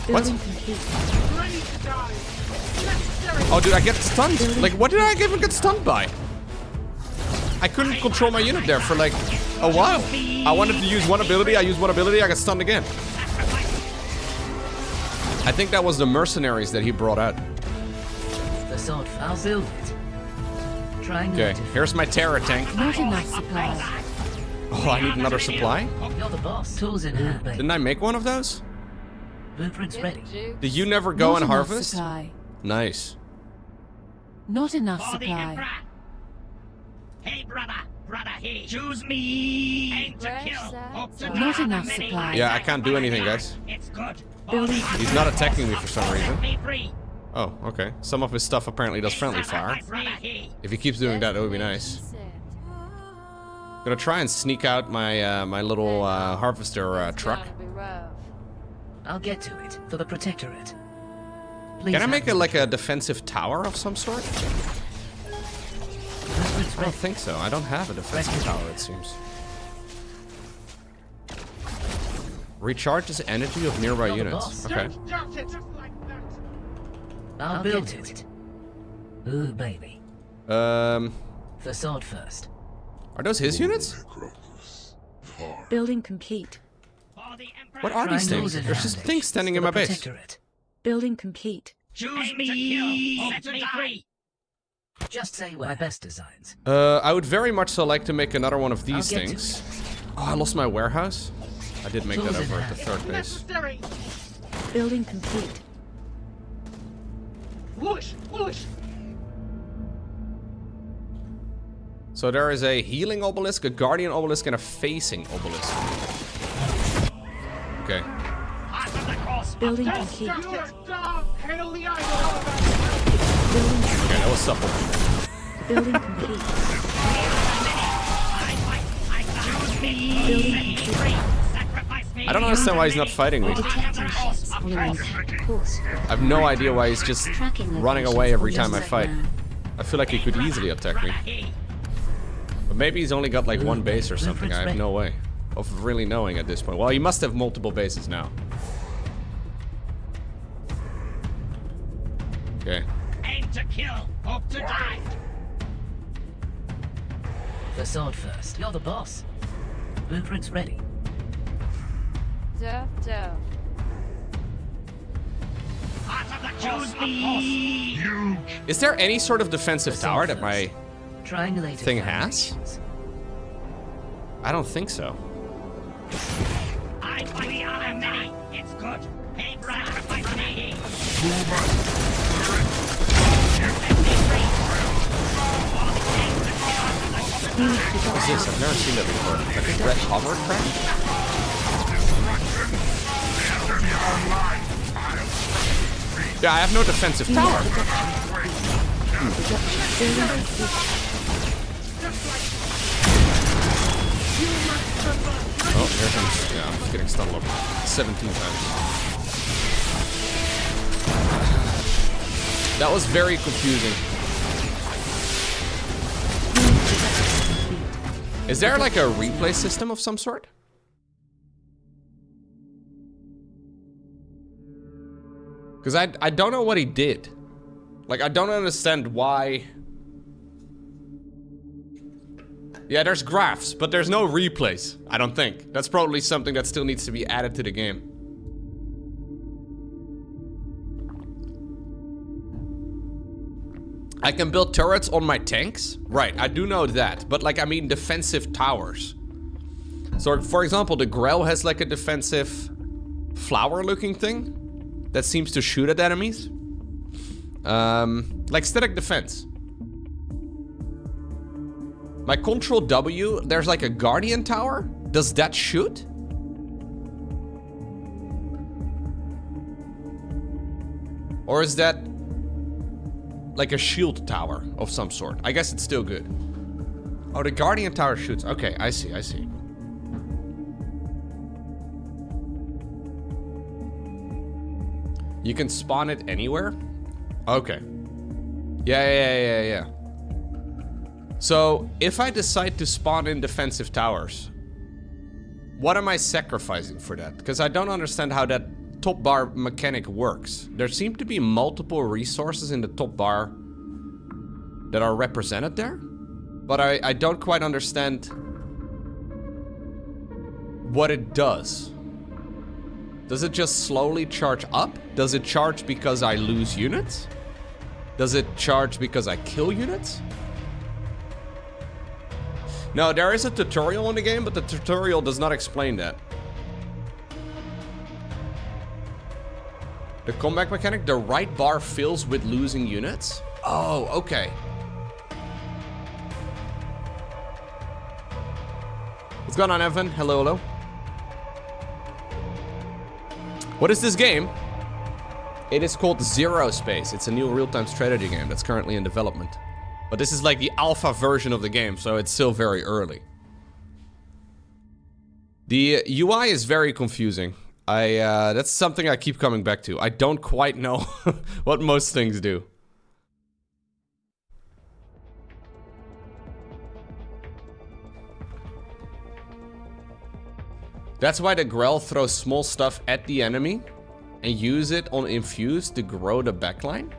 What? Oh, dude, I get stunned. Like, what did I even get stunned by? I couldn't control my unit there for like a while. I wanted to use one ability. I used one ability. I got stunned again. I think that was the mercenaries that he brought out. The sword, I'll build it. Okay, here's my terror tank. Not enough supplies. Oh, I need another supply? You're the boss. Tools in hand, baby. Didn't I make one of those? Blueprints ready. Did you never go Not and enough harvest? Supply. Nice. Not enough supply. Hey, brother, hey, choose me. Aim to kill. Not enough supply. Yeah, I can't do anything, guys. It's good. Building. He's not attacking me for some reason. Me free. Oh, okay. Some of his stuff apparently does friendly fire. If he keeps doing that, that would be nice. Gonna try and sneak out my my little harvester truck. I'll get to it for the protectorate. Please Can I make have it me. like a defensive tower of some sort? Blueprints I ready. don't think so. I don't have a defensive tower, it seems. Recharges energy of nearby You're the units. boss. Okay. I'll build it. Ooh, baby. Um, The sword first. are those his units? Building complete. What are these Triangles things? and There's just foundations things standing for in the my base. protectorate. Building complete. Choose me. Set me free. Just say my best designs. I would very much so like to make another one of these I'll get to things. Oh, I lost my warehouse. I did make that Tools in over at the hand. third base. Building complete. Whoosh, whoosh. So there is a healing obelisk, a guardian obelisk, and a facing obelisk. Okay. Heart of the cross. Building complete. Hail the idol. Building. Okay, that was supple. Building complete. Choose me. Building complete. Sacrifice me. I don't understand why he's not fighting me. Detecting ships following correct course. I have no idea why he's just Tracking running locations away every for time I just fight. now. I feel like he could easily attack me. But maybe he's only got like one base or something. I have no way of really knowing at this point. Well, he must have multiple bases now. Okay. Aim to kill. Hope to die. The sword first. You're the boss. Blueprints ready. Heart of the cross. Choose me. Is there any sort of defensive The tower sword that my first. Triangulated thing has? foundations. I don't think so. I fight the other many. It's good. Hey, sacrifice me. What is this? I've never seen that before. Like a red hover craft? Yeah, I have no defensive tower. Oh, here comes. Yeah, I'm getting stunned like 17 times. That was very confusing. Is there like a replay system of some sort? Because I don't know what he did. Like, I don't understand why. Yeah, there's graphs, but there's no replays, I don't think. That's probably something that still needs to be added to the game. I can build turrets on my tanks? Right, I do know that. But like, I mean defensive towers. So, for example, the Grell has like a defensive flower-looking thing that seems to shoot at enemies. Like static defense. My Control W, there's like a Guardian Tower. Does that shoot? Or is that like a shield tower of some sort? I guess it's still good. Oh, the Guardian Tower shoots. Okay, I see, I see. You can spawn it anywhere? Okay. Yeah. So, if I decide to spawn in defensive towers, What am I sacrificing for that? Because I don't understand how that top bar mechanic works. There seem to be multiple resources in the top bar that are represented there. But I don't quite understand what it does. Does it just slowly charge up? Does it charge because I lose units? Does it charge because I kill units? No, there is a tutorial in the game, but the tutorial does not explain that. The comeback mechanic, the right bar fills with losing units? Oh, okay. What's going on, Evan? Hello, hello. What is this game? It is called ZeroSpace. It's a new real-time strategy game that's currently in development. But this is like the alpha version of the game, so it's still very early. The UI is very confusing. That's something I keep coming back to. I don't quite know what most things do. That's why the Grell throws small stuff at the enemy and use it on Infuse to grow the backline?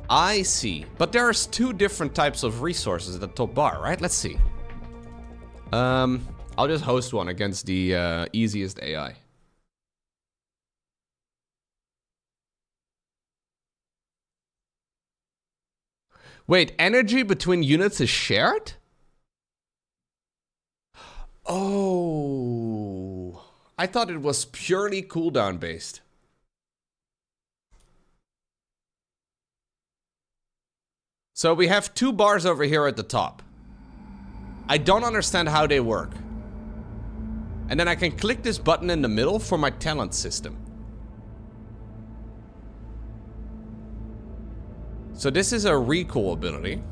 I see. But there's two different types of resources at the top bar, right? Let's see. I'll just host one against the easiest AI. Wait, energy between units is shared? Oh, I thought it was purely cooldown based. So we have two bars over here at the top. I don't understand how they work. And then I can click this button in the middle for my talent system. So this is a recall ability.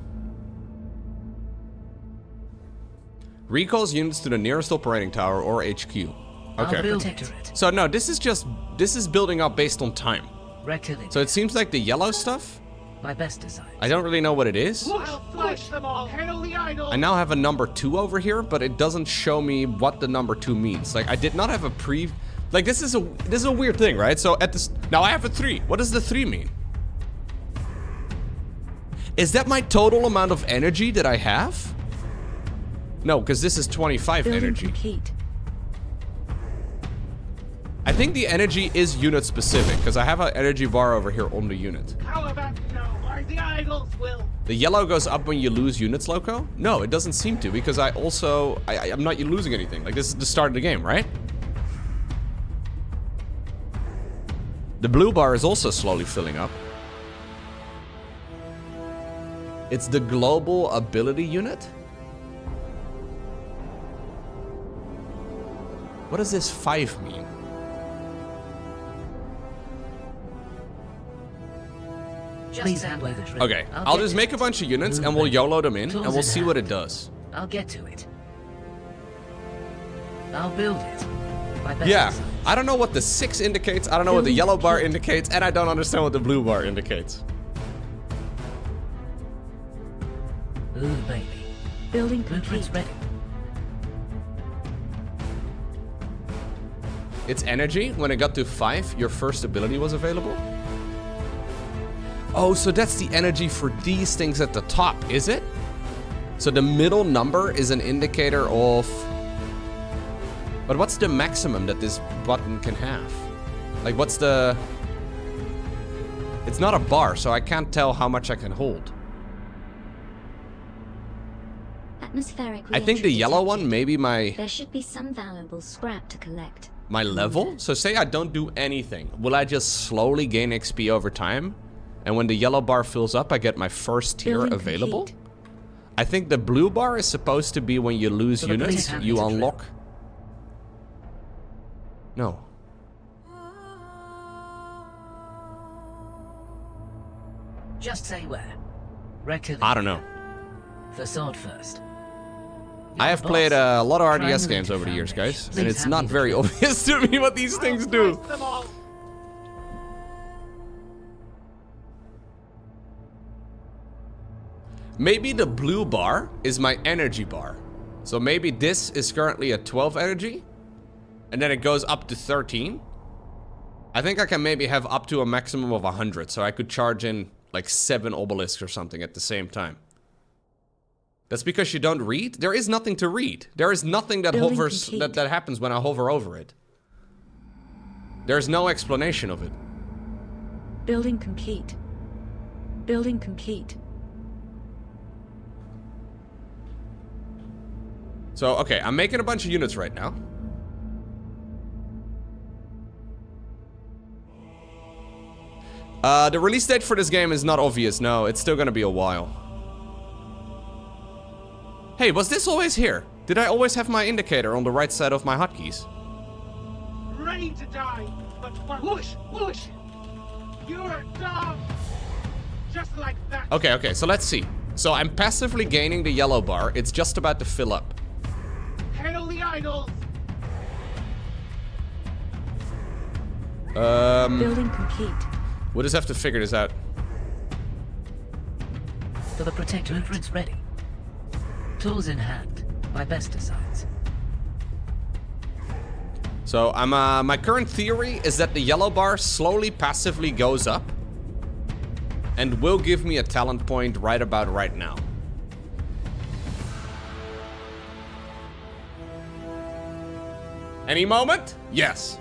Recalls units to the nearest operating tower or HQ. Okay. So no, this is building up based on time. So it seems like the yellow stuff. My best design. I don't really know what it is. I'll flush them all. Hail the idol. I now have a number 2 over here, but it doesn't show me what the number 2 means. Like I did not have a like this is a weird thing, right? So at this now I have a 3. What does the 3 mean? Is that my total amount of energy that I have? No, because this is 25 Building energy. complete. I think the energy is unit specific, because I have an energy bar over here on the unit. How about no? Or the idols will. The yellow goes up when you lose units, Lowko? No, it doesn't seem to, because I'm not losing anything. Like, this is the start of the game, right? The blue bar is also slowly filling up. It's the global ability unit? What does this 5 mean? Please hand over the drink. Okay, I'll just make a bunch of units and we'll YOLO them in and we'll see what it does. I'll get to it. I'll build it. My best Yeah, design. I don't know what the 6 indicates, I don't know what the yellow bar indicates, and I don't understand what the blue bar indicates. Ooh, baby. Building Blueprint's complete. ready. It's energy. When it got to 5, your first ability was available. Oh, so that's the energy for these things at the top, is it? So the middle number is an indicator of... But what's the maximum that this button can have? Like, what's the... It's not a bar, so I can't tell how much I can hold. Atmospheric I think the reentry yellow one detected. may be my... There should be some valuable scrap to collect. My level? So say I don't do anything. Will I just slowly gain XP over time? And when the yellow bar fills up, I get my first tier Building available? complete. I think the blue bar is supposed to be when you lose So the units, police have you to drill. unlock... No. Just say where. Rectilinear. I don't know. Facade first. I have Boss. played a lot of RTS Triangle games over the into years, guys. foundation. And Please it's hand not me the very drill. obvious to me what these things do. Flush them all. Maybe the blue bar is my energy bar. So maybe this is currently at 12 energy. And then it goes up to 13. I think I can maybe have up to a maximum of 100. So I could charge in like 7 obelisks or something at the same time. That's because you don't read? There is nothing to read. There is nothing that hovers that happens when I hover over it. There's no explanation of it. Building complete. Building complete. So, okay, I'm making a bunch of units right now. The release date for this game is not obvious, no. It's still gonna be a while. Hey, was this always here? Did I always have my indicator on the right side of my hotkeys? Ready to die, but whoosh, whoosh! You're dumb! Just like that. Okay, so let's see. So I'm passively gaining the yellow bar. It's just about to fill up. Hail the idols! Building complete. We'll just have to figure this out. For the Protectorate, it's ready. Tools in hand, by pesticides. So I'm my current theory is that the yellow bar slowly passively goes up and will give me a talent point right about right now. Any moment? Yes.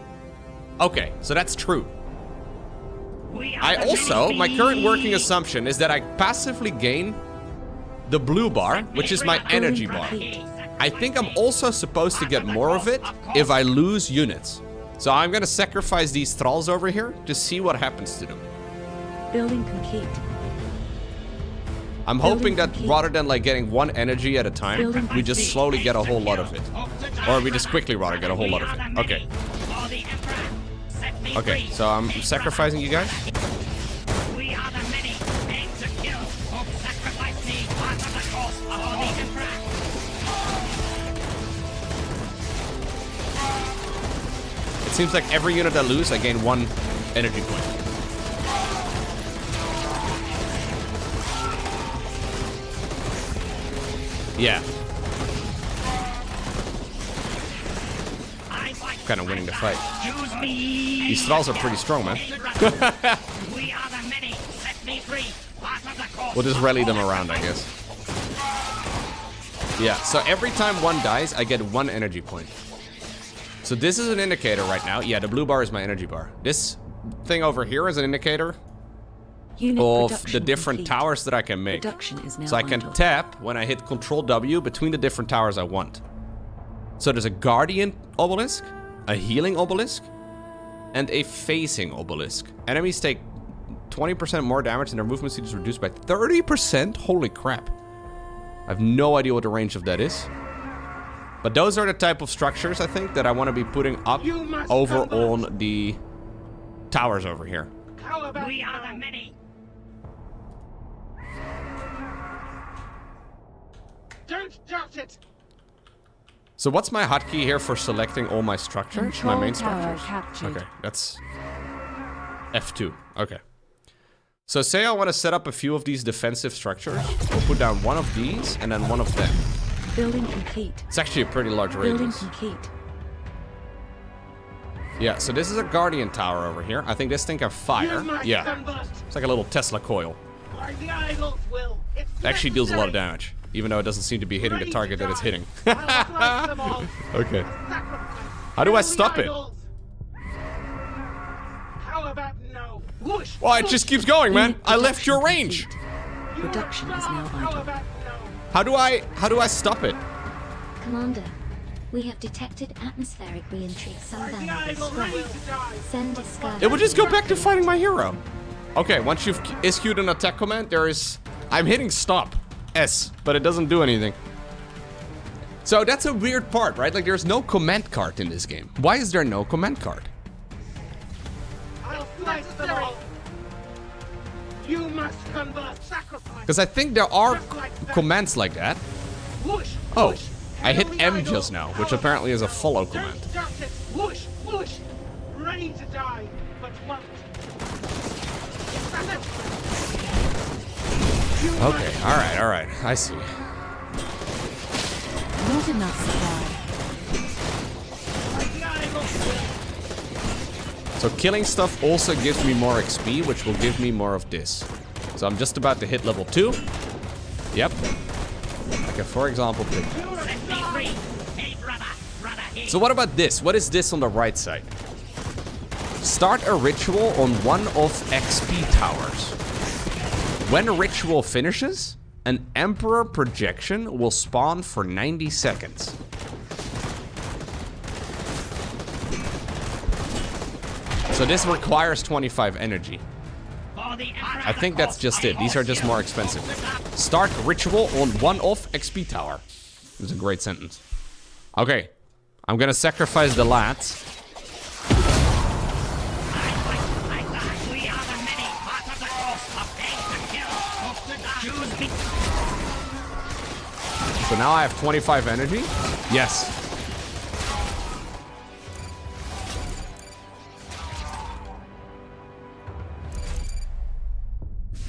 Okay, so that's true. I also, my current working assumption is that I passively gain the blue bar, which is my energy bar. I think I'm also supposed to get more of it if I lose units. So I'm gonna sacrifice these thralls over here to see what happens to them. Building complete. I'm hoping that rather than like getting one energy at a time, we just slowly get a whole lot of it. Or we just quickly rather get a whole lot of it. Okay. Okay, so I'm sacrificing you guys. We are the many, aim to kill, or sacrifice me, part of the course of the Emperor. It seems like every unit I lose, I gain 1 energy point. Yeah. Kind of winning the fight. These thralls are pretty strong, man. We'll just rally them around, I guess. Yeah, so every time one dies, I get 1 energy point. So this is an indicator right now. Yeah, the blue bar is my energy bar. This thing over here is an indicator of the different towers that I can make. So I can tap when I hit Control W between the different towers I want. So there's a Guardian obelisk, a healing obelisk, and a facing obelisk. Enemies take 20% more damage and their movement speed is reduced by 30%? Holy crap. I have no idea what the range of that is. But those are the type of structures, I think, that I want to be putting up over on the towers over here. We are the many. Don't doubt it. So what's my hotkey here for selecting all my structures? Control my main tower structures? captured. Okay, that's F2. Okay. So say I want to set up a few of these defensive structures. We'll put down 1 of these and then 1 of them. Building complete. It's actually a pretty large Building radius. complete. Yeah, so this is a Guardian tower over here. I think this thing can fire. Yeah. It's like a little Tesla coil. It actually deals a lot of damage, even though it doesn't seem to be hitting the target that it's hitting. Okay. How do I stop it? Well, it just keeps going, man. I left your range. Production is now idle. How do I stop it? Commander, we have detected atmospheric re-entry of some valuable scrap. Send a scout. It would just go back to fighting my hero. Okay, once you've issued an attack command, I'm hitting stop. S, but it doesn't do anything. So that's a weird part, right? Like there's no command card in this game. Why is there no command card? I'll slice them all. You must convert sacrifice. Because I think there are commands like that. Oh, I hit M just now, which apparently is a follow command. Whoosh, whoosh. Ready to die, but won't. Okay, alright, I see. Not enough supply. So killing stuff also gives me more XP, which will give me more of this. So I'm just about to hit level 2. Yep. I can, for example, pick that. So what about this? What is this on the right side? Start a ritual on one of XP towers. When a ritual finishes, an Emperor projection will spawn for 90 seconds. So this requires 25 energy. I think that's just it. These are just more expensive. Start ritual on one off XP tower. It's a great sentence. Okay. I'm gonna sacrifice the lads. So now I have 25 energy? Yes.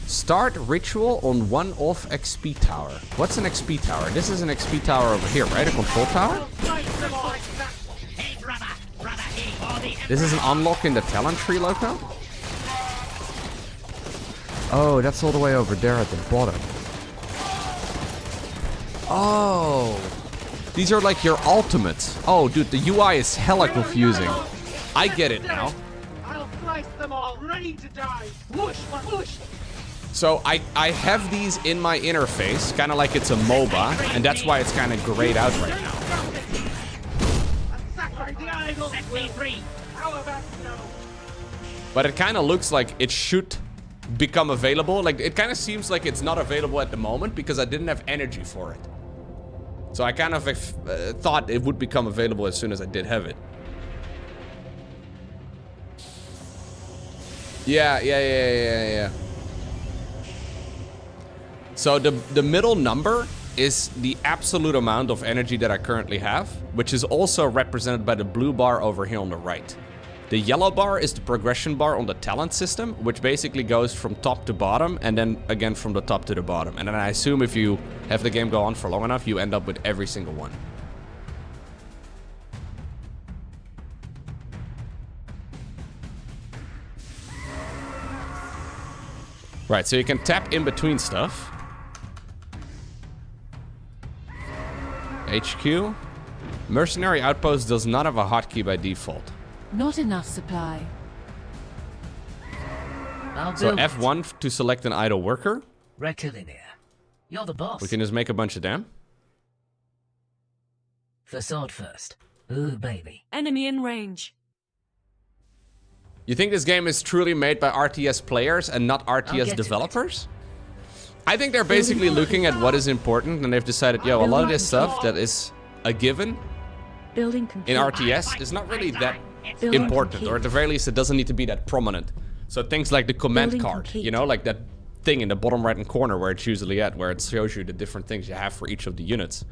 Start ritual on one off XP tower. What's an XP tower? This is an XP tower over here, right? A control tower? This is an unlock in the talent tree, Lowko? Oh, that's all the way over there at the bottom. Oh. These are like your ultimates. Oh, dude, the UI is hella confusing. I get it now. I'll slice them all, ready to die. Whoosh, whoosh. So I have these in my interface, kind of like it's a MOBA, and that's why it's kind of grayed out right now. But it kind of looks like it should become available. Like, it kind of seems like it's not available at the moment because I didn't have energy for it. So I kind of thought it would become available as soon as I did have it. Yeah. So the middle number is the absolute amount of energy that I currently have, which is also represented by the blue bar over here on the right. The yellow bar is the progression bar on the talent system, which basically goes from top to bottom and then again from the top to the bottom. And then I assume if you have the game go on for long enough, you end up with every single one. Right, so you can tap in between stuff. HQ. Mercenary Outpost does not have a hotkey by default. Not enough supply. So F1 to select an idle worker. Rectilinear. You're the boss. We can just make a bunch of them. Facade first. Ooh, baby. Enemy in range. You think this game is truly made by RTS players and not RTS developers? I think they're basically looking at what is important and they've decided, yo, a lot of this stuff that is a given Building in RTS is not really that important, or at the very least it doesn't need to be that prominent. So things like the command card, you know, like that thing in the bottom right hand corner where it's usually at, where it shows you the different things you have for each of the units.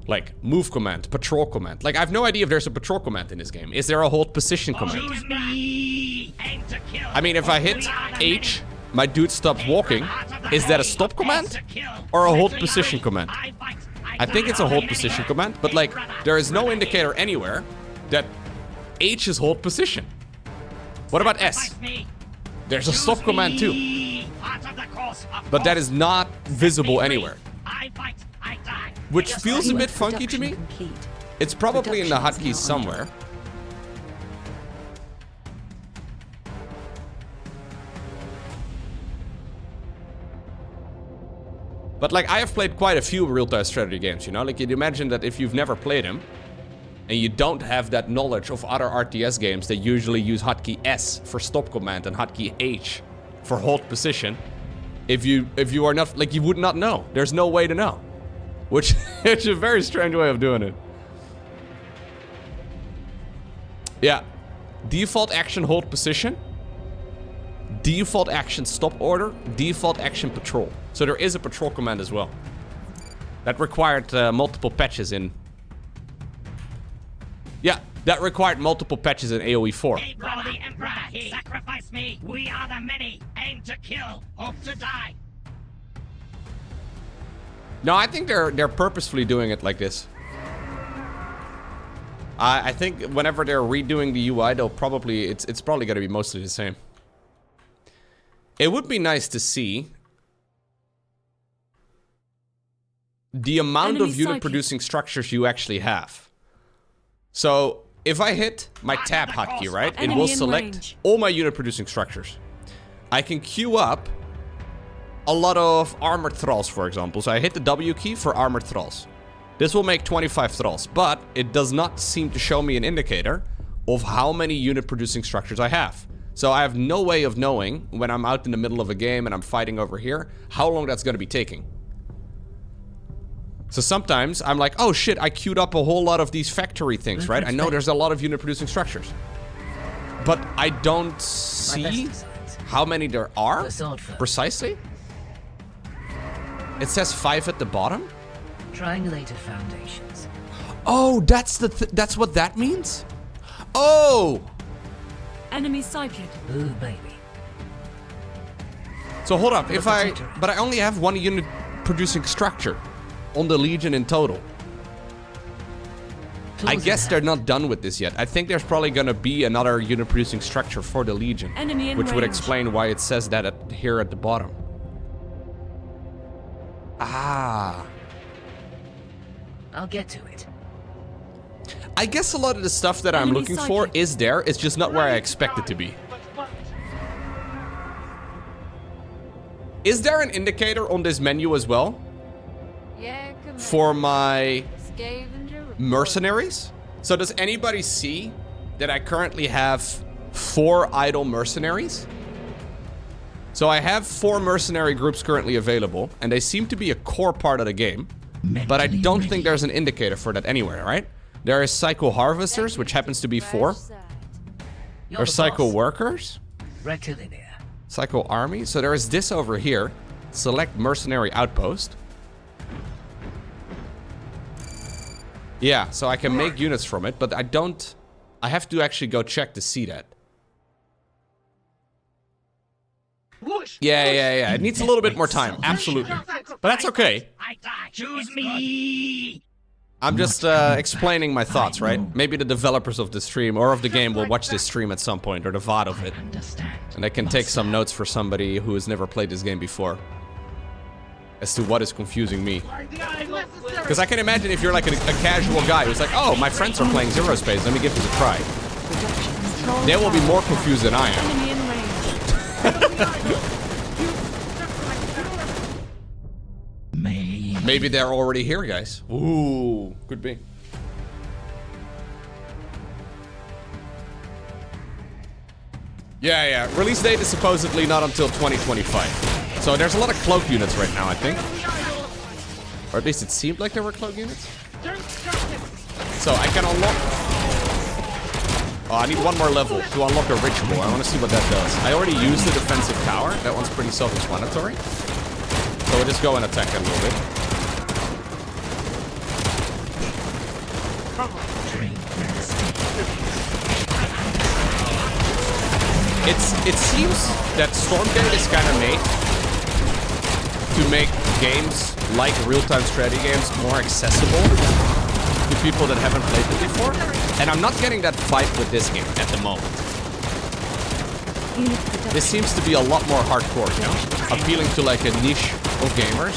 Like move command, patrol command. Like I have no idea if there's a patrol command in this game. Is there a hold position command? I mean, if I hit H, my dude stops walking. Is that a stop command or a hold position command? I think it's a hold position command, but like there is no indicator anywhere that H is hold position. What about S? There's a stop command too, but that is not visible anywhere. Which feels a bit funky to me. It's probably in the hotkeys somewhere. But like, I have played quite a few real-time strategy games, you know? Like, you'd imagine that if you've never played them, and you don't have that knowledge of other RTS games that usually use hotkey S for stop command and hotkey H for hold position, if you are not, like, you would not know. There's no way to know. Which is a very strange way of doing it. Yeah. Default action hold position. Default action stop order. Default action patrol. So there is a patrol command as well. That required multiple patches in... Yeah, that required multiple patches in AoE 4. Hey, brother, the Emperor, sacrifice me. We are the many. Aim to kill, hope to die. No, I think they're purposefully doing it like this. I think whenever they're redoing the UI, they'll probably it's probably gonna be mostly the same. It would be nice to see the amount Enemy of unit sighted. producing structures you actually have. So if I hit my tab hotkey, right, it Enemy will in select range. all my unit producing structures. I can queue up a lot of armored thralls, for example. So I hit the W key for armored thralls. This will make 25 thralls, but it does not seem to show me an indicator of how many unit producing structures I have. So I have no way of knowing when I'm out in the middle of a game and I'm fighting over here, how long that's going to be taking. So sometimes I'm like, oh shit, I queued up a whole lot of these factory things, right? I know there's a lot of unit producing structures. But I don't see how many there are precisely. It says 5 at the bottom. Triangulated foundations. Oh, that's what that means? Oh! Enemy sighted. Ooh, baby. So hold up, but I only have 1 unit producing structure on the Legion in total. I guess they're not done with this yet. I think there's probably gonna be another unit producing structure for the Legion, Enemy in which would range. explain why it says that here at the bottom. Ah. I'll get to it. I guess a lot of the stuff that I'm Enemy looking for sighted. is there. It's just not where I expect it to be. Is there an indicator on this menu as well Yeah, come for my Scavenger report. mercenaries? So does anybody see that I currently have 4 idle mercenaries? So I have 4 mercenary groups currently available, and they seem to be a core part of the game. But I don't think there's an indicator for that anywhere, right? There is Psycho Harvesters, which happens to be 4. You're Or the Psycho boss. Workers. Rectilinear. Psycho Army. So there is this over here. Select Mercenary Outpost. Yeah, so I can make units from it, but I don't... I have to actually go check to see that. Yeah. It needs a little bit more time. Absolutely. But that's okay. I die. Choose me. I'm just explaining my thoughts, right? Maybe the developers of the stream or of the game will watch this stream at some point, or the VOD of it. Understand. And I can take some notes for somebody who has never played this game before as to what is confusing me. Because I can imagine if you're like a casual guy who's like, oh, my friends are playing ZeroSpace, let me give this a try. They will be more confused than I am. Enemy in range. Maybe they're already here, guys. Ooh, could be. Yeah. Release date is supposedly not until 2025. So there's a lot of cloak units right now, I think. Or at least it seemed like there were cloak units. So I can unlock... Oh, I need 1 more level to unlock a ritual. I want to see what that does. I already used the defensive tower. That one's pretty self-explanatory. So we'll just go and attack it a little bit. It seems that Stormgate is kind of made to make games like real-time strategy games more accessible to people that haven't played them before. And I'm not getting that vibe with this game at the moment. This seems to be a lot more hardcore, you know? Appealing to like a niche of gamers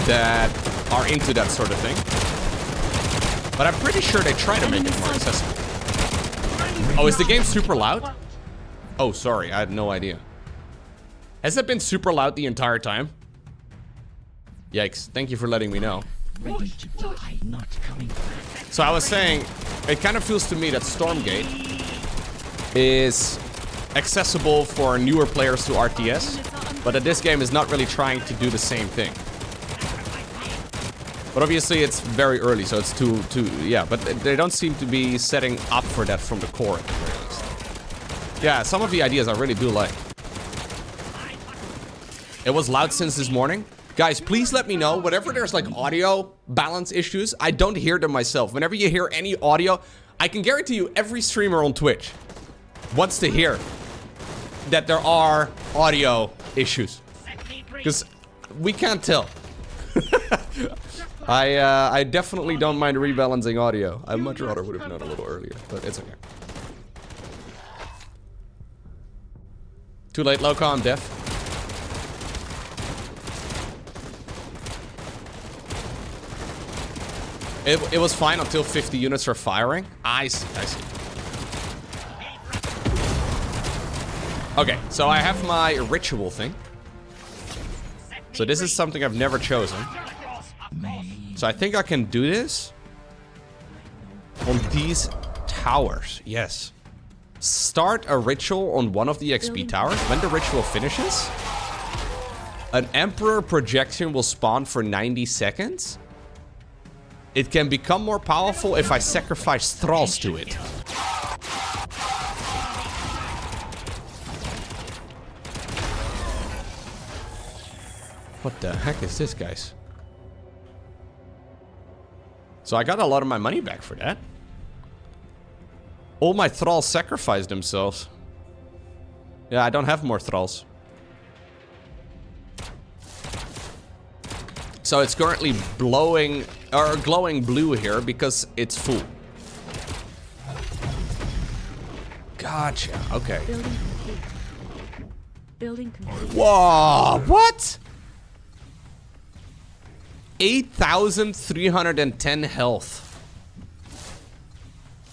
that are into that sort of thing. But I'm pretty sure they try to make it more accessible. Oh, is the game super loud? Oh, sorry, I had no idea. Has it been super loud the entire time? Yikes, thank you for letting me know. Ready to die, not coming back. So I was saying, it kind of feels to me that Stormgate is accessible for newer players to RTS, but that this game is not really trying to do the same thing. But obviously it's very early, so it's too yeah, but they don't seem to be setting up for that from the core at the very least. Yeah, some of the ideas I really do like. It was loud since this morning. Guys, please let me know. Whenever there's like audio balance issues, I don't hear them myself. Whenever you hear any audio, I can guarantee you every streamer on Twitch wants to hear that there are audio issues. Because we can't tell. I definitely don't mind rebalancing audio. I much rather would have known a little earlier, but it's okay. Too late, Lowko, I'm deaf. It was fine until 50 units are firing. I see, I see. Okay, so I have my ritual thing. So this is something I've never chosen. So I think I can do this on these towers. Yes. Start a ritual on one of the XP towers. When the ritual finishes, an Emperor projection will spawn for 90 seconds. It can become more powerful if I sacrifice thralls to it. What the heck is this, guys? So I got a lot of my money back for that. All my thralls sacrificed themselves. Yeah, I don't have more thralls. So it's currently glowing blue here because it's full. Gotcha. Okay. Building complete. Building complete. Whoa! What? 8,310 health.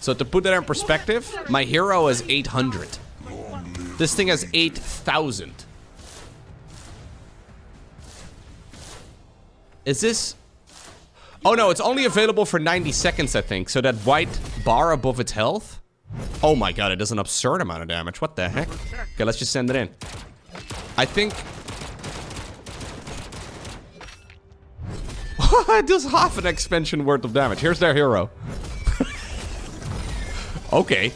So to put that in perspective, my hero is 800. This thing has 8,000. Is this... Oh no, it's only available for 90 seconds, I think. So that white bar above its health... Oh my god, it does an absurd amount of damage. What the heck? Okay, let's just send it in. I think... It does half an expansion worth of damage. Here's their hero. Okay.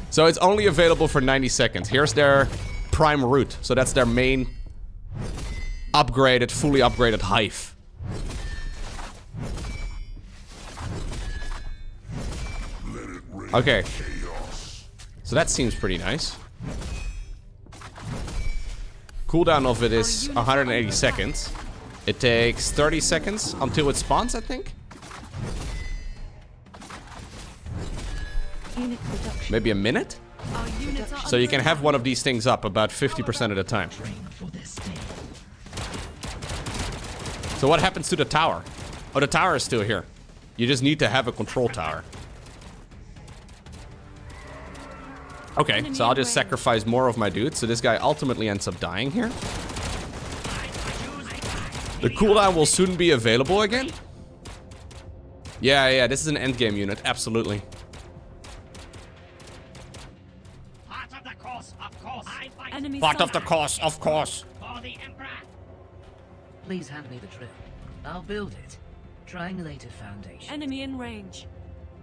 So it's only available for 90 seconds. Here's their prime root. So that's their main upgraded, fully upgraded hive. Okay. So that seems pretty nice. Cooldown of it is 180 seconds. It takes 30 seconds until it spawns, I think. Unit production. Maybe a minute? Our units are So you can have one of these things up about 50% of the time. So what happens to the tower? Oh, the tower is still here. You just need to have a control tower. Okay, so I'll just sacrifice more of my dudes. So this guy ultimately ends up dying here. The cooldown will soon be available again. Yeah, this is an endgame unit, absolutely. Part of the course, of course. I fight enemy Part of the sighted. course, of course. for the Emperor. Please hand me the drill. I'll build it. Triangulated foundation. Enemy in range.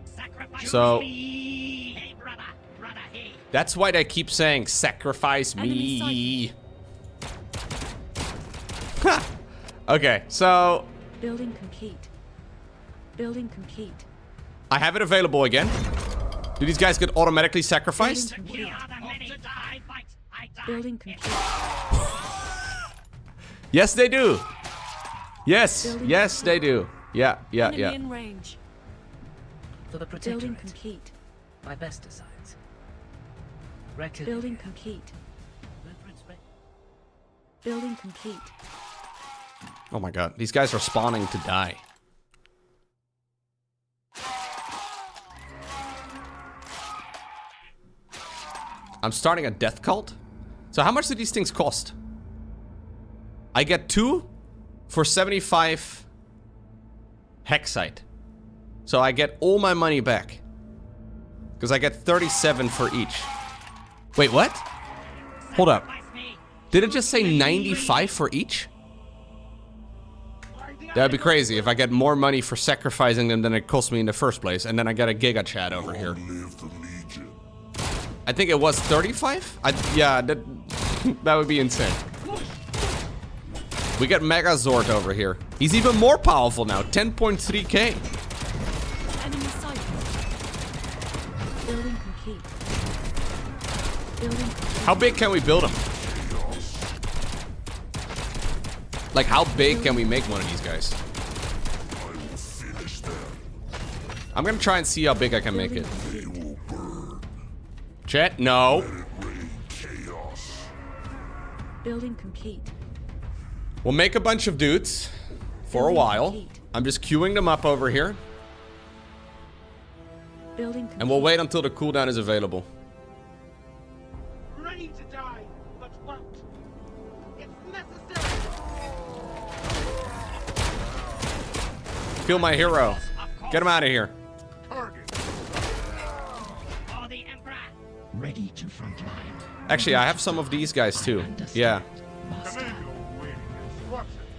Sacrifice So- me. Hey, brother. Brother, hey. That's why they keep saying, sacrifice me. Enemy Ha! Okay, so Building complete. Building complete. I have it available again. Do these guys get automatically sacrificed? Building We complete. are the many. I fight. I die. Building complete. Yes, they do. Yes, Building yes, they do. Yeah. Enemy in range. For the Building protectorate, complete. my best designs. Reckon. Building complete. Blueprints ready. Building complete. Oh my god, these guys are spawning to die. I'm starting a death cult. So how much do these things cost? I get 2 for 75 hexite. So I get all my money back. Because I get 37 for each. Wait, what? Hold up. Sacrifice me. Did it just say 95 for each? That'd be crazy if I get more money for sacrificing them than it cost me in the first place, and then I get a Giga Chat over here. I think it was 35? Yeah, that, that would be insane. We get Mega Zord over here. He's even more powerful now, 10.3k. Enemy sighted. Building complete. Building complete. How big can we build him? Like, how big can we make one of these guys? I'm gonna try and see how big I can make it. Chat, no. Building complete. We'll make a bunch of dudes for a while. I'm just queuing them up over here. Building complete. And we'll wait until the cooldown is available. Ready to die, but won't. It's necessary. Kill my hero. Get him out of here. For the Emperor. Ready to frontline. Actually, I have some of these guys too. Yeah. Master.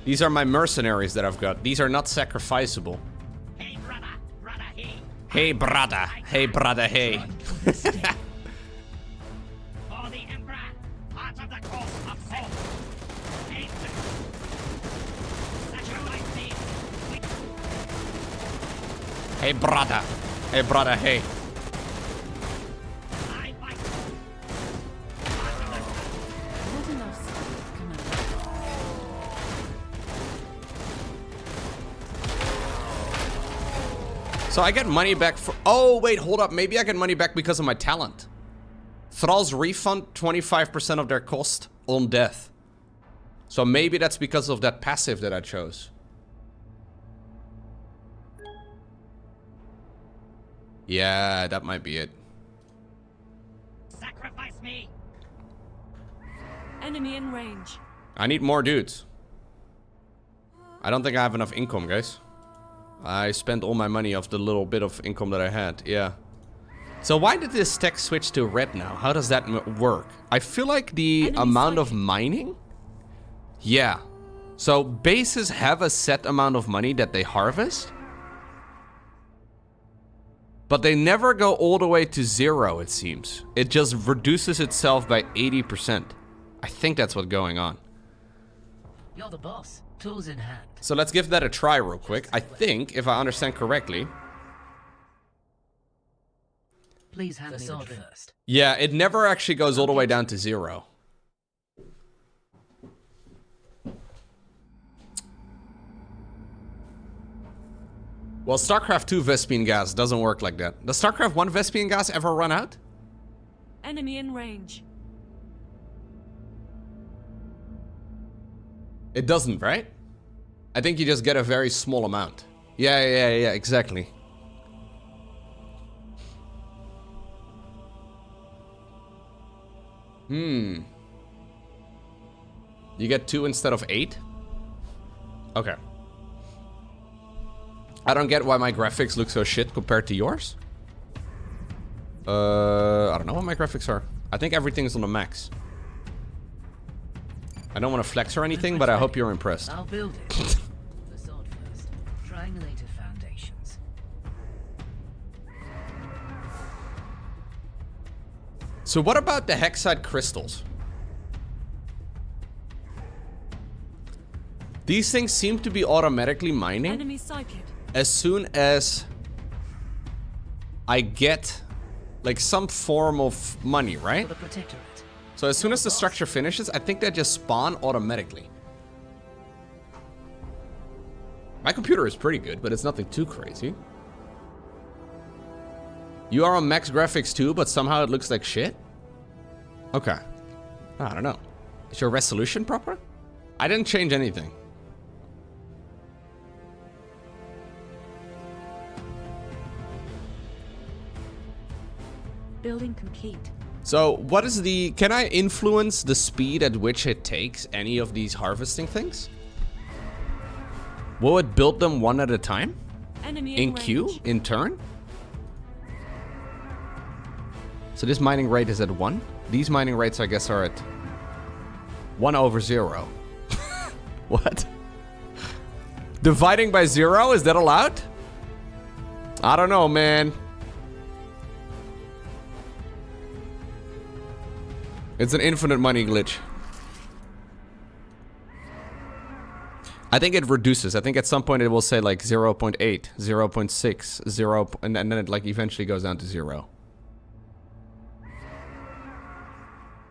These are my mercenaries that I've got. These are not sacrificable. Hey, brother. Brother, he. Hey, brother. Hey, brother, hey. For the Emperor. Part of the course of CEST. Ancient. Sacrifice me. Hey, brother. Hey, brother, hey. I fight. Not enough space, Commander. So I get money back for... Oh, wait, hold up. Maybe I get money back because of my talent. Thralls refund 25% of their cost on death. So maybe that's because of that passive that I chose. Yeah, that might be it. Sacrifice me. Enemy in range. I need more dudes. I don't think I have enough income, guys. I spent all my money off the little bit of income that I had. Yeah. So why did this text switch to red now? How does that work? I feel like the Enemy amount of sighted. mining? Yeah. So bases have a set amount of money that they harvest. But they never go all the way to 0, it seems. It just reduces itself by 80%. I think that's what's going on. You're the boss. Tools in hand. So let's give that a try real quick. I think, if I understand correctly... Please hand me the sword first. Yeah, it never actually goes all the way down to 0. Well, StarCraft 2 Vespene gas doesn't work like that. Does StarCraft 1 Vespene gas ever run out? Enemy in range. It doesn't, right? I think you just get a very small amount. Yeah, exactly. You get 2 instead of 8? Okay. I don't get why my graphics look so shit compared to yours. I don't know what my graphics are. I think everything's on the max. I don't want to flex or anything, but I hope you're impressed. I'll build it. The sword first. Triangulated foundations. So what about the hexite crystals? These things seem to be automatically mining Enemy sighted. as soon as I get like some form of money, right? For the protectorate. So as soon as the structure finishes, I think they just spawn automatically. My computer is pretty good, but it's nothing too crazy. You are on max graphics too, but somehow it looks like shit? Okay. I don't know. Is your resolution proper? I didn't change anything. Building complete. So what is the... Can I influence the speed at which it takes any of these harvesting things? Will it build them one at a time? Enemy In range. queue? In turn? So this mining rate is at 1. These mining rates, I guess, are at 1/0. What? Dividing by 0? Is that allowed? I don't know, man. It's an infinite money glitch. I think it reduces. I think at some point it will say like 0.8, 0.6, 0, and then it like eventually goes down to 0.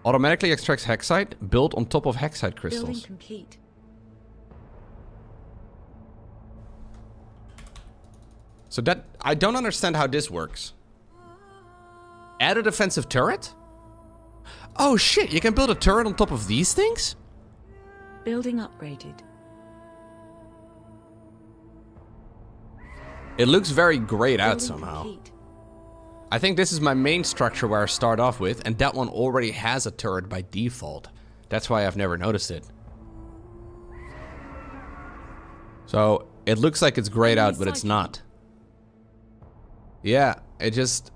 Automatically extracts hexite built on top of hexite Building crystals. complete. So that... I don't understand how this works. Add a defensive turret? Oh shit, you can build a turret on top of these things? Building upgraded. It looks very grayed out Building somehow. complete. I think this is my main structure where I start off with, and that one already has a turret by default. That's why I've never noticed it. So, it looks like it's grayed out, but it's not. Yeah, it just...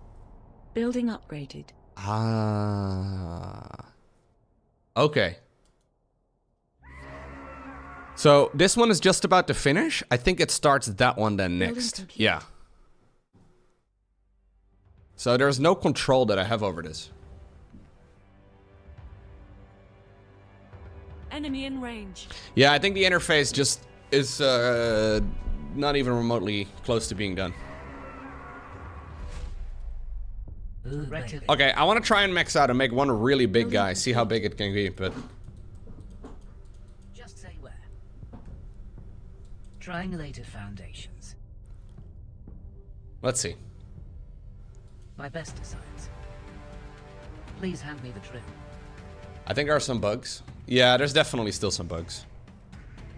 Building upgraded. Ah. Okay. So, this one is just about to finish. I think it starts that one then Building next. complete. Yeah. So, there's no control that I have over this. Enemy in range. Yeah, I think the interface just is not even remotely close to being done. Ready. Okay, I want to try and max out and make one really big guy. See how big it can be, but... Just say where. Triangulated foundations. Let's see. My best designs. Please hand me the drill. I think there are some bugs. Yeah, there's definitely still some bugs.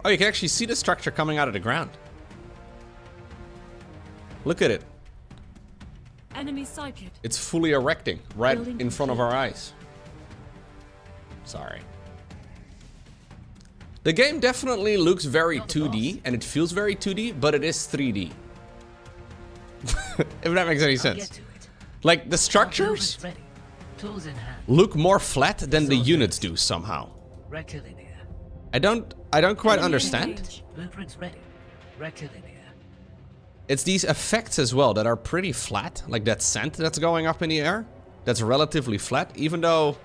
Oh, you can actually see the structure coming out of the ground. Look at it. Enemy sighted. It's fully erecting right Building in front of our eyes. Sorry. The game definitely looks very 2D, and it feels very 2D, but it is 3D. If that makes any I'll get sense. to it. Like, the Our build structures is ready. Tools in hand. look more flat than the units do somehow. Rectilinear. I don't quite Enemy in understand. range. Blueprints ready. Rectilinear. It's these effects as well that are pretty flat, like that scent that's going up in the air. That's relatively flat, even though...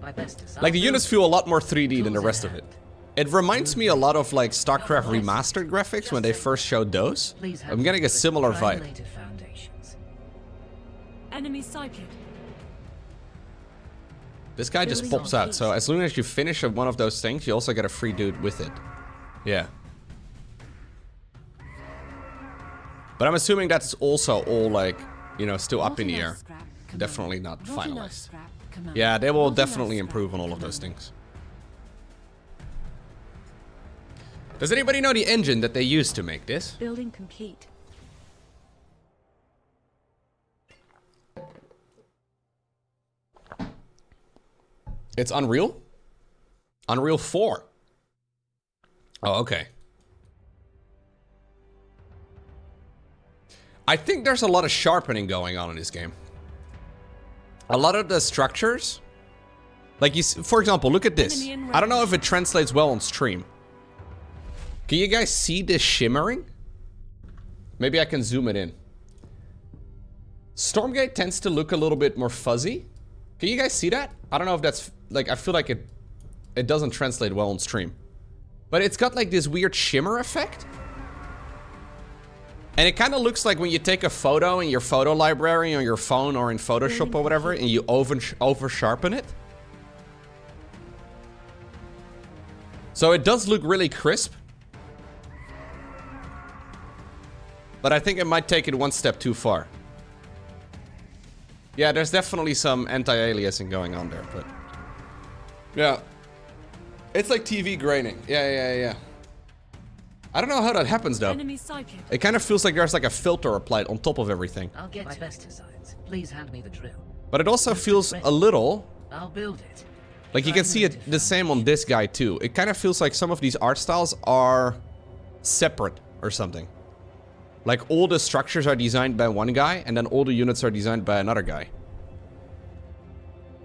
My best design. Like, the units feel a lot more 3D than the rest of it. It reminds me a lot of, like, StarCraft Remastered graphics when they first showed those. Please hand I'm me getting a the similar vibe. triangulated foundations. Enemy sighted. This guy just Building pops on out, so as soon as you finish one of those things, you also get a free dude with it. Yeah. But I'm assuming that's also all, like, you know, still up in the air. Definitely not finalized. Yeah, they will definitely improve on all of those things. Does anybody know the engine that they used to make this? Building complete. It's Unreal? Unreal 4. Oh, okay. I think there's a lot of sharpening going on in this game. A lot of the structures, like for example, look at this. I don't know if it translates well on stream. Can you guys see this shimmering? Maybe I can zoom it in. Stormgate tends to look a little bit more fuzzy. Can you guys see that? I don't know if that's, like, I feel like it doesn't translate well on stream. But it's got like this weird shimmer effect. And it kind of looks like when you take a photo in your photo library on your phone or in Photoshop or whatever, and you over sharpen it. So it does look really crisp. But I think it might take it one step too far. Yeah, there's definitely some anti-aliasing going on there, but... Yeah. It's like TV graining. Yeah. I don't know how that happens, though. Enemy sighted. It kind of feels like there's like a filter applied on top of everything. I'll get my best designs. Please hand me the drill. But it also feels a little... I'll build it. Like, you can see it the same on this guy, too. It kind of feels like some of these art styles are separate or something. Like, all the structures are designed by one guy, and then all the units are designed by another guy.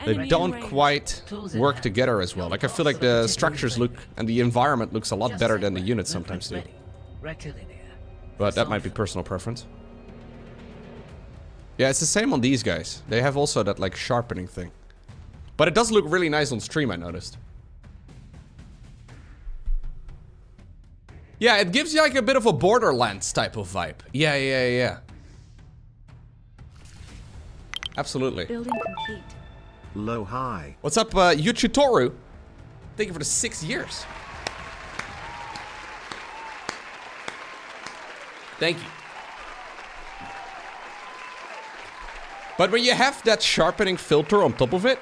They Enemy in don't range. quite work together as well. Like, I feel like the structures look, and the environment looks a lot better than the units sometimes do. Rectilinear. But that might be personal preference. Yeah, it's the same on these guys. They have also that, like, sharpening thing. But it does look really nice on stream, I noticed. Yeah, it gives you, like, a bit of a Borderlands type of vibe. Yeah. Absolutely. Building complete. Low high. What's up, Yuchitoru? Thank you for the 6 years. Thank you. But when you have that sharpening filter on top of it,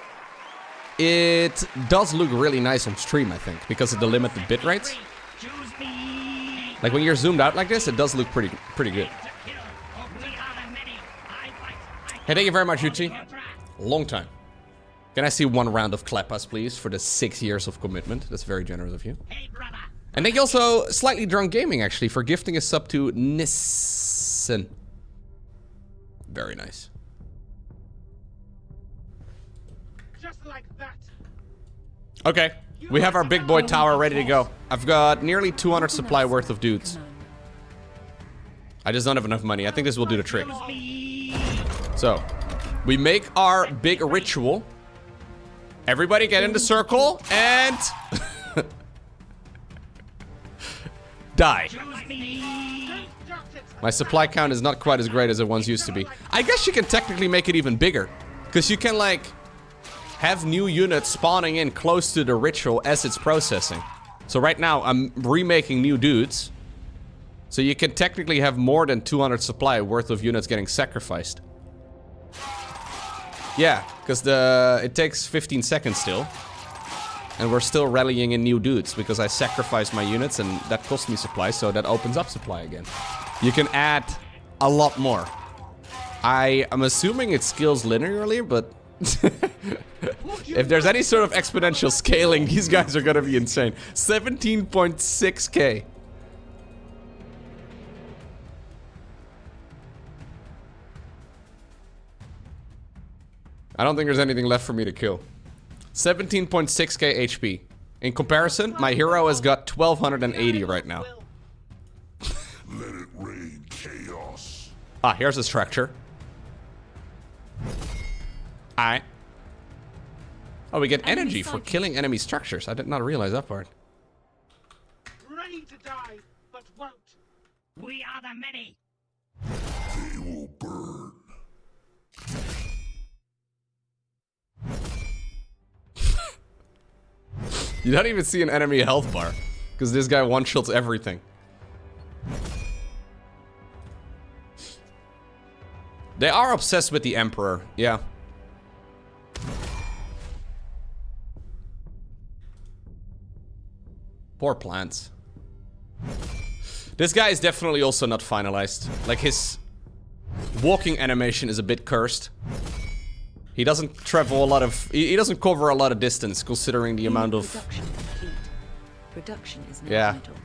it does look really nice on stream, I think, because of the limited bit rates. Choose me. Like when you're zoomed out like this, it does look pretty good. Aim to kill. We are the many. I fight. Hey, thank you very much, Uchi. Long time. Can I see one round of clappas, please, for the 6 years of commitment? That's very generous of you. Hey, brother. And thank you also, Slightly Drunk Gaming, actually, for gifting a sub to Nissen. Very nice. Just like that. Okay, we have our big boy tower ready to go. I've got nearly 200 supply worth of dudes. I just don't have enough money. I think this will do the trick. So, we make our big ritual. Everybody get in the circle and... die. My supply count is not quite as great as it once used to be. I guess you can technically make it even bigger. Because you can, like, have new units spawning in close to the ritual as it's processing. So right now, I'm remaking new dudes. So you can technically have more than 200 supply worth of units getting sacrificed. Yeah, because it takes 15 seconds still. And we're still rallying in new dudes because I sacrificed my units and that cost me supply, so that opens up supply again. You can add a lot more. I am assuming it scales linearly, but if there's any sort of exponential scaling, these guys are gonna be insane. 17.6k. I don't think there's anything left for me to kill. 17.6k HP. In comparison, my hero has got 1280 right now. Let it rain chaos. Ah, here's a structure. Alright. Oh, we get energy for killing enemy structures. I did not realize that part. Ready to die, but won't. We are the many. They will burn. You don't even see an enemy health bar. Because this guy one-shots everything. They are obsessed with the Emperor, yeah. Poor plants. This guy is definitely also not finalized. Like, his walking animation is a bit cursed. He doesn't travel a lot of... He doesn't cover a lot of distance, considering the amount of... Production complete. Production is now Yeah. idle.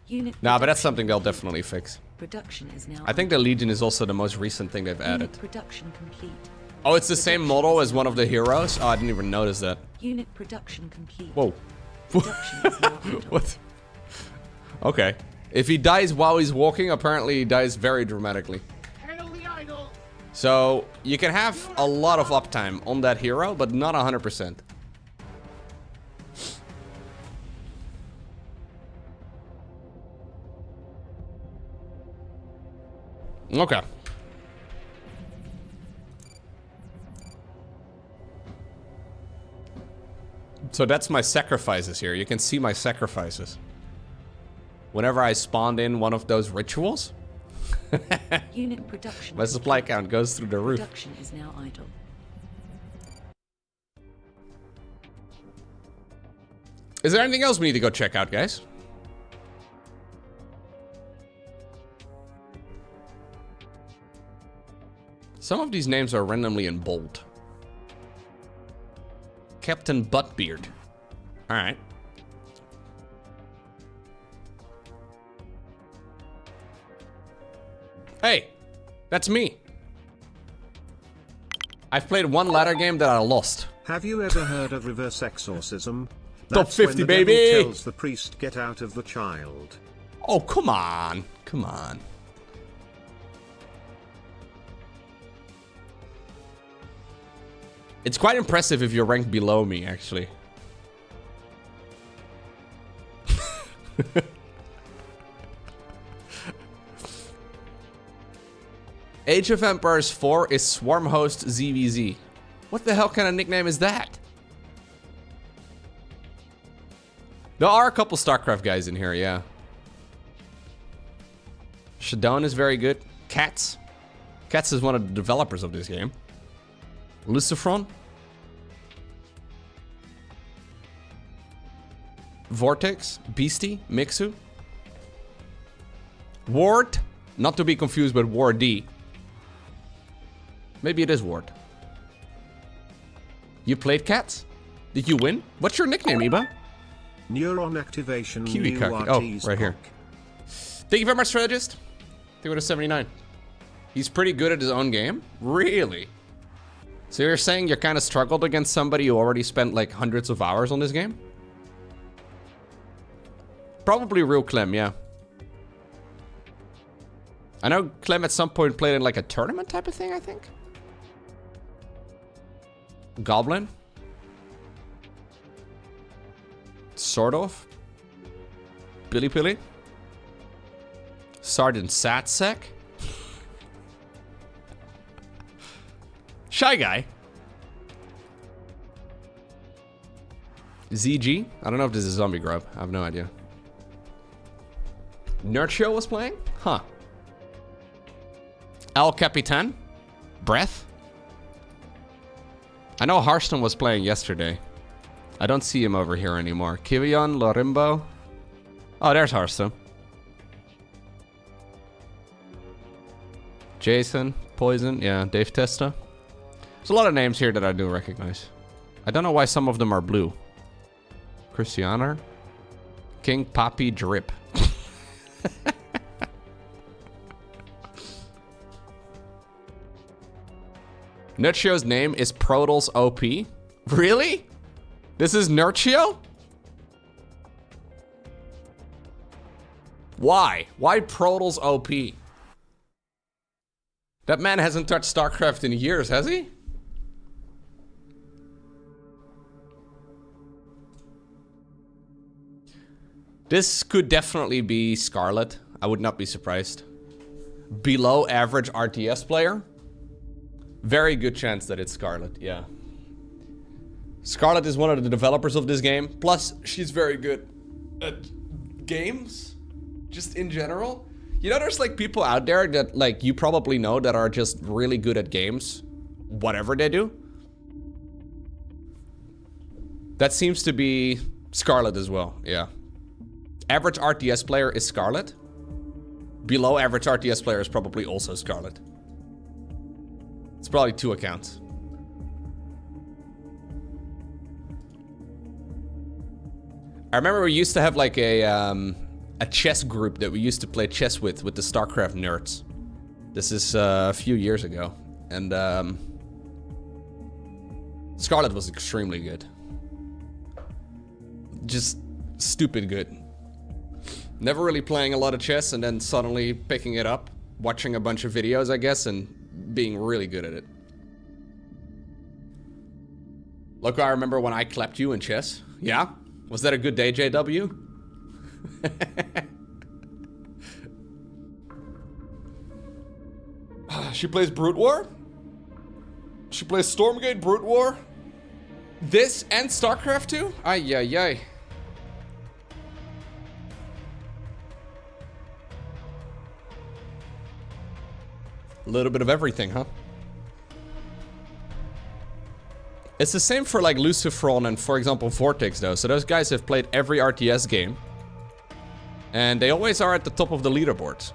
Unit Nah, but that's production something they'll complete. definitely fix. Production is now I think the Legion is also the most recent thing they've idle. added. Unit production complete. Oh, it's the same model as one of the heroes? Oh, I didn't even notice that. Unit production complete. Whoa. Production is now idle. What? Okay. If he dies while he's walking, apparently he dies very dramatically. Hail the idol. So, you can have a lot of uptime on that hero, but not 100%. Okay. So that's my sacrifices here. You can see my sacrifices. Whenever I spawned in one of those rituals, Unit production. my supply count goes through the roof. Production is now idle. Is there anything else we need to go check out, guys? Some of these names are randomly in bold. Captain Buttbeard. Alright. Hey, that's me. I've played one ladder game that I lost. Have you ever heard of reverse exorcism? Top That's 50, when the baby! devil tells the priest, get out of the child. Oh, come on. Come on. It's quite impressive if you're ranked below me, actually. Age of Empires 4 is Swarm Host ZVZ. What the hell kind of nickname is that? There are a couple StarCraft guys in here, yeah. Shadone is very good. Cats. Cats is one of the developers of this game. Lucifron. Vortex. Beastie. Mixu. Ward. Not to be confused with Ward D. Maybe it is Ward. You played Cats? Did you win? What's your nickname, Iba? Neuron activation. Kiwi new Kaki. Oh, RT's right here. cock. Thank you very much, strategist. They would have 79. He's pretty good at his own game? Really? So you're saying you kind of struggled against somebody who already spent like hundreds of hours on this game? Probably real Clem, yeah. I know Clem at some point played in like a tournament type of thing, I think. Goblin. Sort of. Billy Pilly. Sergeant Satsek. Shy Guy. ZG. I don't know if this is Zombie Grub. I have no idea. Nerd Show was playing? Huh. El Capitan. Breath. I know Harston was playing yesterday. I don't see him over here anymore. Kivion, Lorimbo. Oh, there's Harston. Jason, Poison, yeah, Dave Testa. There's a lot of names here that I do recognize. I don't know why some of them are blue. Christianer. King Poppy Drip. Nerdshow's name is Prodals OP. Really? This is Nerdshio? Why? Why Prodals OP? That man hasn't touched StarCraft in years, has he? This could definitely be Scarlet. I would not be surprised. Below average RTS player. Very good chance that it's Scarlet, yeah. Scarlet is one of the developers of this game. Plus, she's very good at games. Just in general. You know, there's like people out there that like you probably know that are just really good at games. Whatever they do. That seems to be Scarlet as well, yeah. Average RTS player is Scarlet. Below average RTS player is probably also Scarlet. It's probably 2 accounts. I remember we used to have like a chess group that we used to play chess with the StarCraft nerds. This is a few years ago. And Scarlet was extremely good. Just stupid good. Never really playing a lot of chess and then suddenly picking it up, watching a bunch of videos, I guess, and being really good at it. Look, I remember when I clapped you in chess. Yeah? Was that a good day, JW? She plays Brute War? She plays Stormgate, Brute War? This and StarCraft 2? Ay, ay, ay. A little bit of everything, huh? It's the same for like Lucifron and, for example, Vortex though. So those guys have played every RTS game. And they always are at the top of the leaderboards.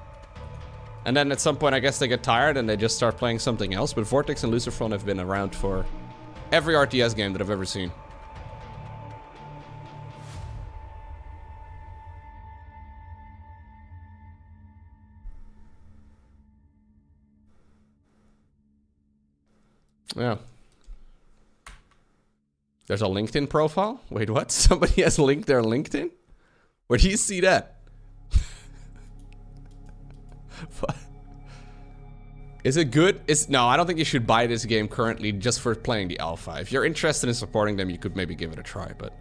And then at some point I guess they get tired and they just start playing something else. But Vortex and Lucifron have been around for every RTS game that I've ever seen. Yeah. There's a LinkedIn profile? Wait, what? Somebody has linked their LinkedIn? Where do you see that? What? Is it good? No, I don't think you should buy this game currently just for playing the alpha. If you're interested in supporting them, you could maybe give it a try, but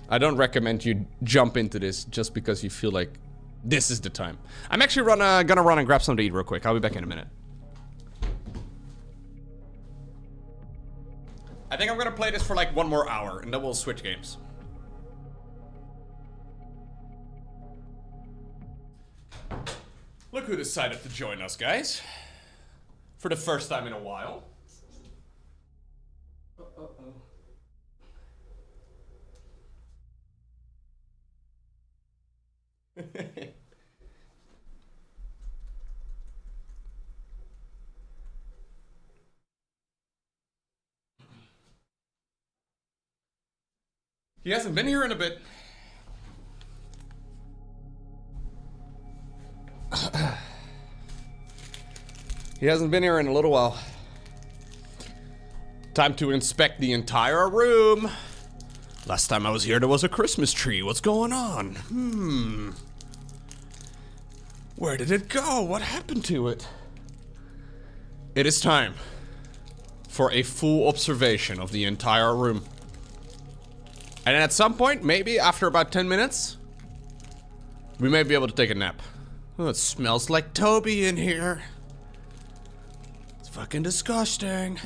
I don't recommend you jump into this just because you feel like this is the time. I'm actually gonna run and grab something to eat real quick. I'll be back in a minute. I think I'm gonna play this for like 1 more hour and then we'll switch games. Look who decided to join us, guys. For the first time in a while. He hasn't been here in a bit. He hasn't been here in a little while. Time to inspect the entire room. Last time I was here, there was a Christmas tree. What's going on? Where did it go? What happened to it? It is time for a full observation of the entire room. And at some point, maybe after about 10 minutes, we may be able to take a nap. Oh, it smells like Toby in here. It's fucking disgusting.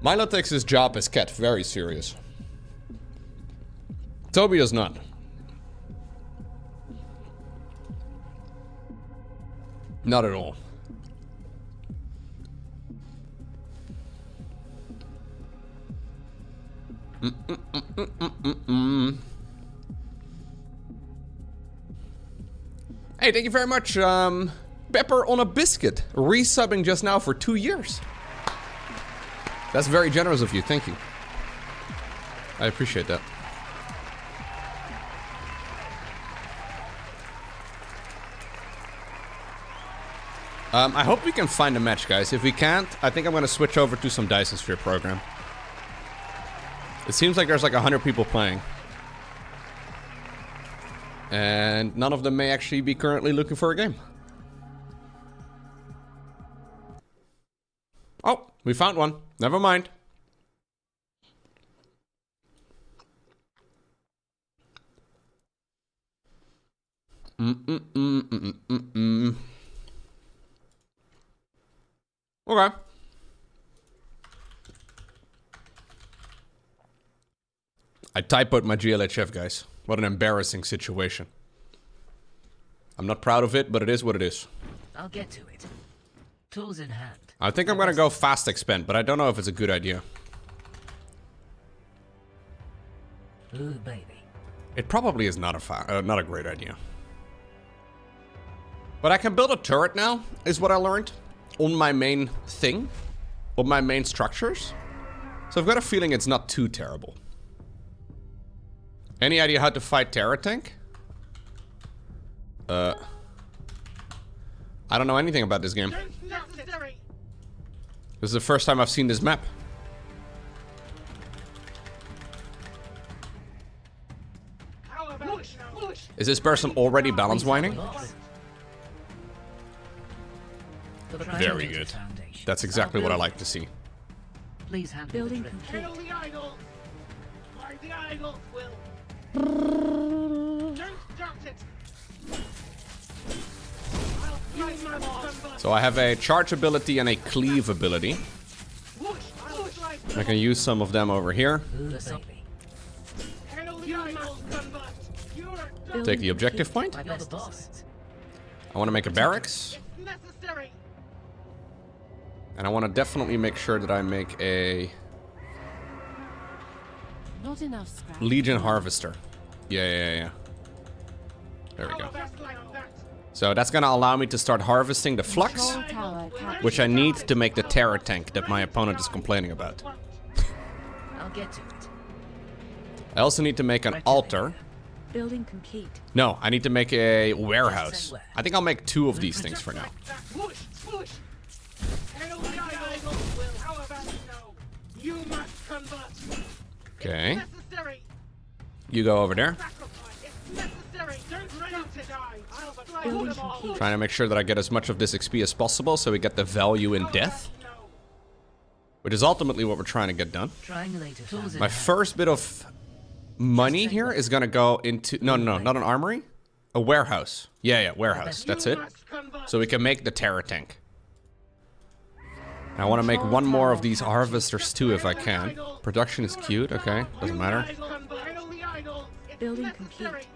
Milo takes his job as cat very serious. Toby does not. Not at all. Hey, thank you very much, Pepper on a Biscuit, resubbing just now for 2 years. That's very generous of you, thank you. I appreciate that. I hope we can find a match, guys. If we can't, I think I'm gonna switch over to some Dyson Sphere program. It seems like there's like 100 people playing. And none of them may actually be currently looking for a game. Oh, we found one. Never mind. Okay. I typoed my GLHF, guys. What an embarrassing situation. I'm not proud of it, but it is what it is. I'll get to it. Tools in hand. I think I'm gonna go fast expend, but I don't know if it's a good idea. Ooh, baby. It probably is not a great idea. But I can build a turret now, is what I learned, on my main thing, on my main structures. So I've got a feeling it's not too terrible. Any idea how to fight Terror Tank? I don't know anything about this game. This is the first time I've seen this map. Is this person already balance whining? Very good. That's exactly what I like to see. Please handle Building the complete. The idol! Or the idol will... Don't start it! I'll fight my boss. So I have a charge ability and a cleave ability. I can use some of them over here. Ooh, baby. Take the objective point. My best boss. I want to make a barracks. Necessary! And I want to definitely make sure that I make a Not enough scrap. Legion Harvester. Yeah. There we go. Best like that. So that's going to allow me to start harvesting the flux, Control tower captured. which I need to make the terror tank that my opponent is complaining about. I'll get to it. I also need to make an altar. Building complete. No, I need to make a warehouse. I think I'll make 2 of these things for now. Push! Push! Hail the idol will... How about no? You must convert! Okay, Necessary! you go over there. Sacrifice! It's necessary! Don't ready to die! I'll fly Building them all! complete. Trying to make sure that I get as much of this XP as possible so we get the value in death, No. which is ultimately what we're trying to get done. Triangulator tools in My hand. first bit of money here is gonna go into... No, not an armory. A warehouse. Yeah, warehouse. That's it. Must convert! So we can make the terror tank. And I want to make one more of these harvesters too if I can. Production is cute, okay. Doesn't matter. Convert! Hail the idol! It's Building necessary. complete.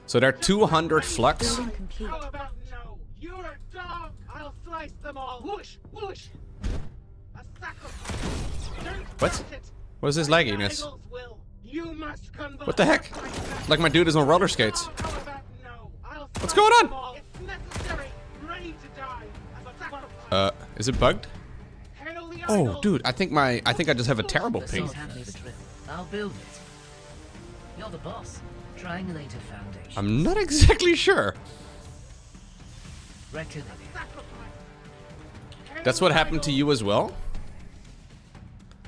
So they're 200 flux. Building complete. How about no? You're a dog! I'll slice them all! Whoosh! Whoosh! A sacrifice! Don't What? touch it. What is this lagginess? Idols will. You must convert What the heck? Like my dude is on roller skates. How about no? I'll What's slice going on? them all. It's necessary. Ready to die. As a sacrifice. Is it bugged? Hail the Oh, idols. dude, I think I just have a terrible The ping. sword hand me the drill. I'll build it. You're the boss. Triangulator foundation. I'm not exactly sure. Rectilinear. That's what happened to you as well?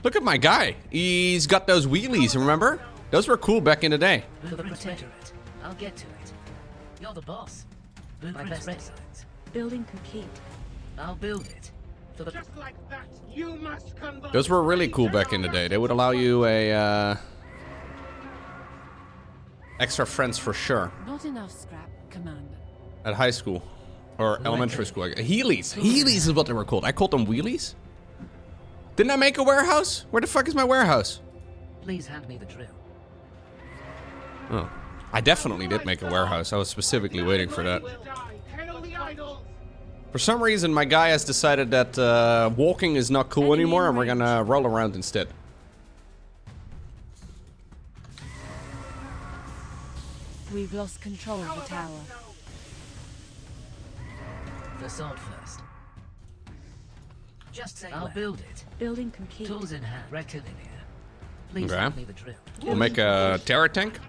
Look at my guy. He's got those wheelies, remember? Those were cool back in the day. For the protectorate. I'll get to it. You're the boss. My best designs. Building complete. I'll build it. For the Just like that, you must convert. Those were really cool back in the day. They would allow you a extra friends for sure Not enough scrap, Commander. at high school or elementary school. Heelys. Heelys is what they were called. I called them wheelies. Didn't I make a warehouse? Where the fuck is my warehouse? Please hand me the drill. Oh, I definitely did make a warehouse. I was specifically waiting for that. Hail the idols. For some reason, my guy has decided that walking is not cool anymore, and we're gonna roll around instead. We've lost control of the tower. The sword first. Just say I'll build it. Building complete. Tools in hand. Rectilinear. Please Okay. hand me the drill. We'll make a terror tank.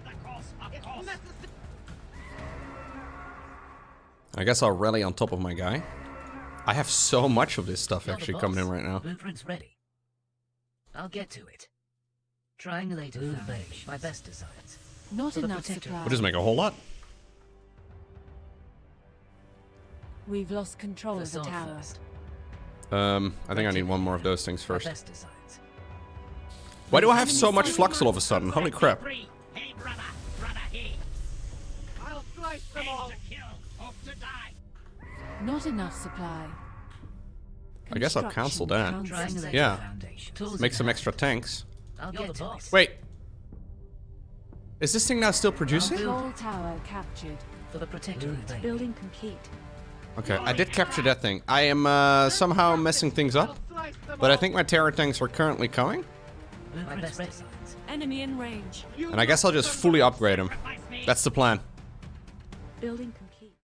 I guess I'll rally on top of my guy. I have so much of this stuff You're the actually coming in boss. right now. Blueprint's ready. I'll get to it. Triangulator foundation. My best designs. Not For the enough protectorate. supply. We'll just make a whole lot. We've lost control The of the sword tower. first. I think I need one more of those things My first. best designs. Why do I have so much flux all of a sudden? Holy crap. Hey, brother, hey. I'll slice them all. To kill, hope to die. Not enough supply. I guess I'll cancel that. Construction Triangulator Yeah. foundation. Tools Make in some hand. extra tanks. I'll get to it. Wait. Is this thing now still producing? Control tower captured. For the protectorate. Building complete. Okay, I did capture that thing. I am somehow messing things up, but I think my terror tanks are currently coming, My best designs. Enemy in range. and I guess I'll just fully upgrade them. That's the plan. Building complete.